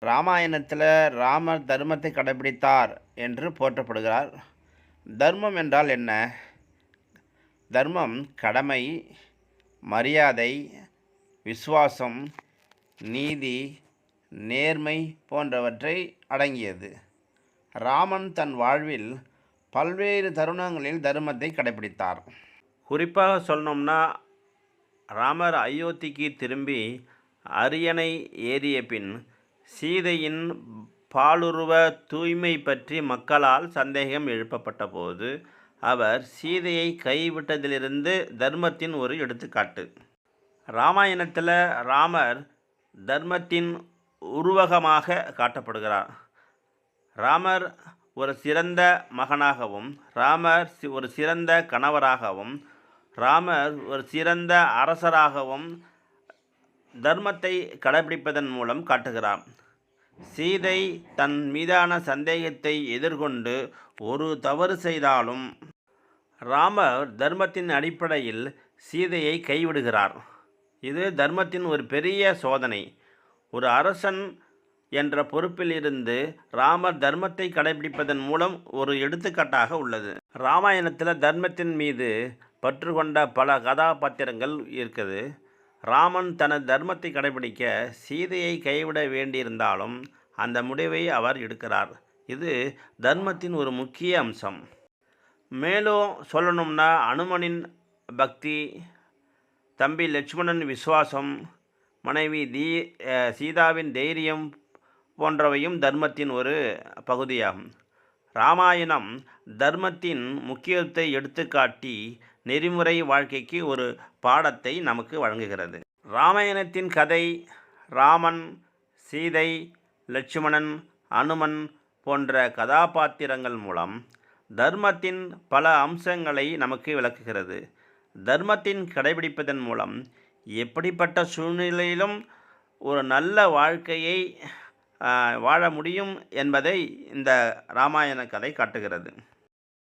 ராமாயணத்தில் ராமர் தர்மத்தை கடைபிடித்தார் என்று போற்றப்படுகிறார். தர்மம் என்றால் என்ன? தர்மம் கடமை, மரியாதை, விசுவாசம், நீதி, நேர்மை போன்றவற்றை அடங்கியது. ராமன் தன் வாழ்வில் பல்வேறு தருணங்களில் தர்மத்தை கடைபிடித்தார். குறிப்பாக சொல்லணும்னா, ராமர் அயோத்திக்கு திரும்பி அரியணை ஏறிய பின் சீதையின் பாலுருவ தூய்மை பற்றி மக்களால் சந்தேகம் எழுப்பப்பட்ட போது அவர் சீதையை கைவிட்டதிலிருந்து தர்மத்தின் ஒரு எடுத்துக்காட்டு. ராமாயணத்தில் ராமர் தர்மத்தின் உருவகமாக காட்டப்படுகிறார். ராமர் ஒரு சிறந்த மகனாகவும், ராமர் ஒரு சிறந்த கணவராகவும், ராமர் ஒரு சிறந்த அரசராகவும் தர்மத்தை கடைபிடிப்பதன் மூலம் காட்டுகிறார். சீதை தன் மீதான சந்தேகத்தை எதிர்கொண்டு ஒரு தவறு செய்தாலும் ராமர் தர்மத்தின் அடிப்படையில் சீதையை கைவிடுகிறார். இது தர்மத்தின் ஒரு பெரிய சோதனை. ஒரு அரசன் என்ற பொறுப்பில் இருந்து ராமர் தர்மத்தை கடைபிடிப்பதன் மூலம் ஒரு எடுத்துக்காட்டாக உள்ளது. ராமாயணத்தில் தர்மத்தின் மீது பற்று கொண்ட பல கதாபாத்திரங்கள் இருக்குது. ராமன் தனது தர்மத்தை கடைபிடிக்க சீதையை கைவிட வேண்டியிருந்தாலும் அந்த முடிவை அவர் எடுக்கிறார். இது தர்மத்தின் ஒரு முக்கிய அம்சம். மேலும் சொல்லணும்னா, அனுமனின் பக்தி, தம்பி லட்சுமணன் விசுவாசம், மனைவி சீதாவின் தைரியம் போன்றவையும் தர்மத்தின் ஒரு பகுதியாகும். ராமாயணம் தர்மத்தின் முக்கியத்துவத்தை எடுத்துக்காட்டி நெறிமுறை வாழ்க்கைக்கு ஒரு பாடத்தை நமக்கு வழங்குகிறது. ராமாயணத்தின் கதை ராமன், சீதை, லட்சுமணன், அனுமன் போன்ற கதாபாத்திரங்கள் மூலம் தர்மத்தின் பல அம்சங்களை நமக்கு விளக்குகிறது. தர்மத்தின் கடைபிடிப்பதன் மூலம் எப்படிப்பட்ட சூழ்நிலையிலும் ஒரு நல்ல வாழ்க்கையை வாழ முடியும் என்பதை இந்த ராமாயண கதை காட்டுகிறது.